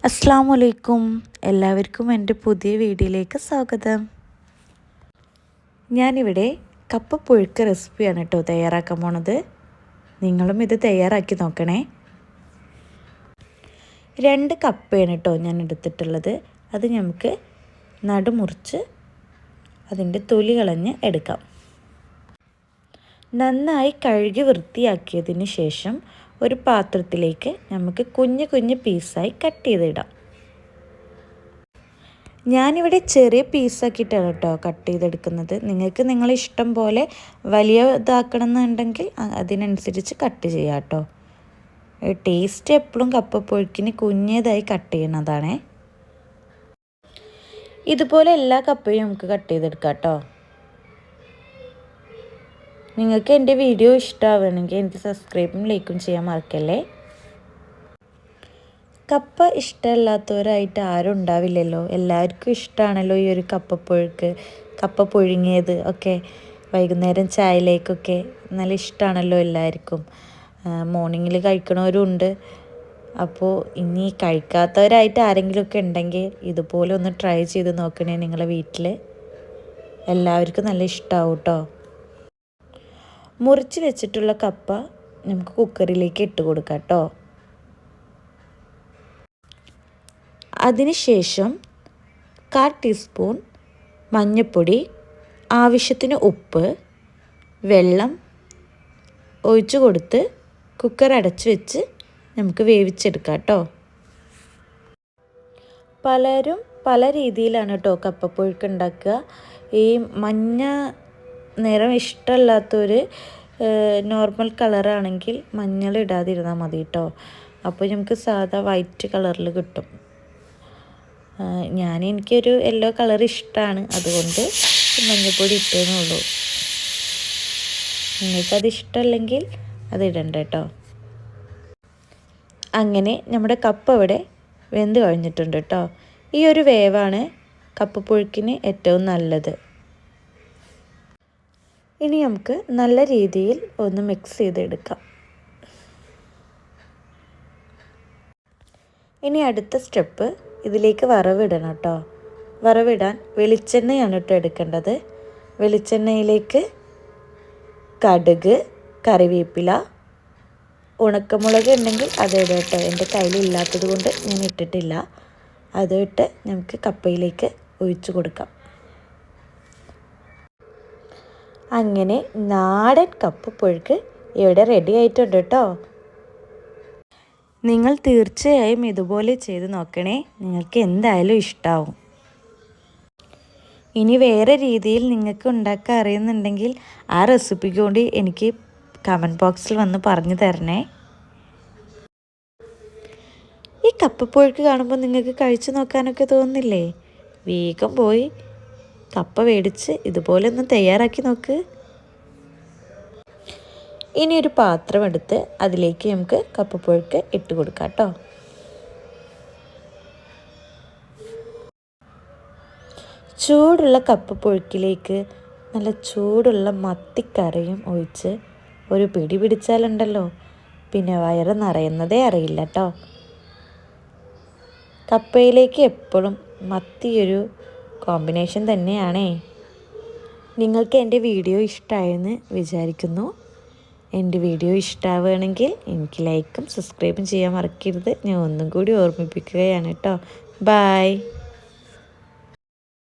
അസ്സലാമു അലൈക്കും. എല്ലാവർക്കും എൻ്റെ പുതിയ വീഡിയോയിലേക്ക് സ്വാഗതം. ഞാനിവിടെ കപ്പ പുഴുക്ക് റെസിപ്പിയാണ് കേട്ടോ തയ്യാറാക്കാൻ പോണത്. നിങ്ങളും ഇത് തയ്യാറാക്കി നോക്കണേ. 2 കപ്പയാണ് കേട്ടോ ഞാൻ എടുത്തിട്ടുള്ളത്. അത് നമുക്ക് നടുമുറിച്ച് അതിൻ്റെ തൊലി കളഞ്ഞ് എടുക്കാം. നന്നായി കഴുകി വൃത്തിയാക്കിയതിന് ശേഷം ഒരു പാത്രത്തിലേക്ക് നമുക്ക് കുഞ്ഞു കുഞ്ഞു പീസായി കട്ട് ചെയ്തിടാം. ഞാനിവിടെ ചെറിയ പീസാക്കിയിട്ടാണ് കേട്ടോ കട്ട് ചെയ്തെടുക്കുന്നത്. നിങ്ങൾക്ക് നിങ്ങളെ ഇഷ്ടം പോലെ വലിയ ഇതാക്കണം എന്നുണ്ടെങ്കിൽ അതിനനുസരിച്ച് കട്ട് ചെയ്യാം കേട്ടോ. ടേസ്റ്റ് എപ്പോഴും കപ്പപ്പുഴുക്കിന് കുഞ്ഞതായി കട്ട് ചെയ്യണതാണേ. ഇതുപോലെ എല്ലാ കപ്പയും നമുക്ക് കട്ട് ചെയ്തെടുക്കാം കേട്ടോ. നിങ്ങൾക്ക് എൻ്റെ വീഡിയോ ഇഷ്ടമാവുകയാണെങ്കിൽ എനിക്ക് സബ്സ്ക്രൈബും ലൈക്കും ചെയ്യാൻ മറക്കല്ലേ. കപ്പ ഇഷ്ടമല്ലാത്തവരായിട്ട് ആരും ഉണ്ടാവില്ലല്ലോ. എല്ലാവർക്കും ഇഷ്ടമാണല്ലോ ഈ ഒരു കപ്പപ്പുഴുക്ക്, കപ്പ പുഴുങ്ങിയത് ഒക്കെ വൈകുന്നേരം ചായയിലേക്കൊക്കെ നല്ല ഇഷ്ടമാണല്ലോ എല്ലാവർക്കും. മോർണിംഗിൽ കഴിക്കണവരും ഉണ്ട്. അപ്പോൾ ഇനി കഴിക്കാത്തവരായിട്ട് ആരെങ്കിലുമൊക്കെ ഉണ്ടെങ്കിൽ ഇതുപോലെ ഒന്ന് ട്രൈ ചെയ്ത് നോക്കണേ നിങ്ങളെ വീട്ടിൽ. എല്ലാവർക്കും നല്ല ഇഷ്ടമാവും കേട്ടോ. മുറിച്ച് വെച്ചിട്ടുള്ള കപ്പ നമുക്ക് കുക്കറിലേക്ക് ഇട്ട് കൊടുക്കാം കേട്ടോ. അതിനുശേഷം 1/4 ടീസ്പൂൺ മഞ്ഞൾപ്പൊടി, ആവശ്യത്തിന് ഉപ്പ്, വെള്ളം ഒഴിച്ചു കൊടുത്ത് കുക്കർ അടച്ച് വെച്ച് നമുക്ക് വേവിച്ചെടുക്കാം കേട്ടോ. പലരും പല രീതിയിലാണ് കേട്ടോ കപ്പപ്പുഴുക്ക് ഉണ്ടാക്കുക. ഈ മഞ്ഞ നിറം ഇഷ്ടമല്ലാത്തൊരു നോർമൽ കളറാണെങ്കിൽ മഞ്ഞൾ ഇടാതിരുന്നാൽ മതി കേട്ടോ. അപ്പോൾ നമുക്ക് സാധാ വൈറ്റ് കളറിൽ കിട്ടും. എനിക്കൊരു യെല്ലോ കളർ ഇഷ്ടമാണ്, അതുകൊണ്ട് മഞ്ഞൾപ്പൊടി ഇട്ടേന്നേ ഉള്ളൂ. നിങ്ങൾക്കത് ഇഷ്ടമല്ലെങ്കിൽ അത് ഇടണ്ട കേട്ടോ. അങ്ങനെ നമ്മുടെ കപ്പ ഇവിടെ വെന്ത് കഴിഞ്ഞിട്ടുണ്ട് കേട്ടോ. ഈ ഒരു വേവാണ് കപ്പപ്പുഴുക്കിന് ഏറ്റവും നല്ലത്. ഇനി നമുക്ക് നല്ല രീതിയിൽ ഒന്ന് മിക്സ് ചെയ്തെടുക്കാം. ഇനി അടുത്ത സ്റ്റെപ്പ് ഇതിലേക്ക് വറവിടണം കേട്ടോ. വറവിടാൻ വെളിച്ചെണ്ണയാണ് കേട്ടോ എടുക്കേണ്ടത്. വെളിച്ചെണ്ണയിലേക്ക് കടുക്, കറിവേപ്പില, ഉണക്കമുളക് ഉണ്ടെങ്കിൽ അത് ഇടുക കേട്ടോ. എൻ്റെ കയ്യിലില്ലാത്തത് കൊണ്ട് ഞാൻ ഇട്ടിട്ടില്ല. അതിട്ട് നമുക്ക് കപ്പയിലേക്ക് ഒഴിച്ചു കൊടുക്കാം. അങ്ങനെ നാടൻ കപ്പപ്പുഴുക്ക് ഇവിടെ റെഡി ആയിട്ടുണ്ട് കേട്ടോ. നിങ്ങൾ തീർച്ചയായും ഇതുപോലെ ചെയ്ത് നോക്കണേ. നിങ്ങൾക്ക് എന്തായാലും ഇഷ്ടമാവും. ഇനി വേറെ രീതിയിൽ നിങ്ങൾക്ക് ഉണ്ടാക്കാൻ അറിയുന്നുണ്ടെങ്കിൽ ആ റെസിപ്പിക്ക് വേണ്ടി എനിക്ക് കമൻറ്റ് ബോക്സിൽ വന്ന് പറഞ്ഞു തരണേ. ഈ കപ്പപ്പുഴുക്ക് കാണുമ്പോൾ നിങ്ങൾക്ക് കഴിച്ചു നോക്കാനൊക്കെ തോന്നുന്നില്ലേ? വേഗം പോയി കപ്പ മേടിച്ച് ഇതുപോലെ ഒന്ന് തയ്യാറാക്കി നോക്ക്. ഇനി ഒരു പാത്രം എടുത്ത് അതിലേക്ക് നമുക്ക് കപ്പപ്പുഴുക്ക് ഇട്ട് കൊടുക്കാം കേട്ടോ. ചൂടുള്ള കപ്പപ്പുഴുക്കിലേക്ക് നല്ല ചൂടുള്ള മത്തിക്കറിയും ഒഴിച്ച് ഒരു പിടി പിടിച്ചാലുണ്ടല്ലോ പിന്നെ വയറ് നിറയുന്നതേ അറിയില്ല കേട്ടോ. കപ്പയിലേക്ക് എപ്പോഴും മത്തിയൊരു കോമ്പിനേഷൻ തന്നെയാണേ. നിങ്ങൾക്ക് എൻ്റെ വീഡിയോ ഇഷ്ടമായെന്ന് വിചാരിക്കുന്നു. എൻ്റെ വീഡിയോ ഇഷ്ടമാവുകയാണെങ്കിൽ എനിക്ക് ലൈക്കും സബ്സ്ക്രൈബും ചെയ്യാൻ മറക്കരുത്. ഞാൻ ഒന്നും കൂടി ഓർമ്മിപ്പിക്കുകയാണ് കേട്ടോ. ബൈ.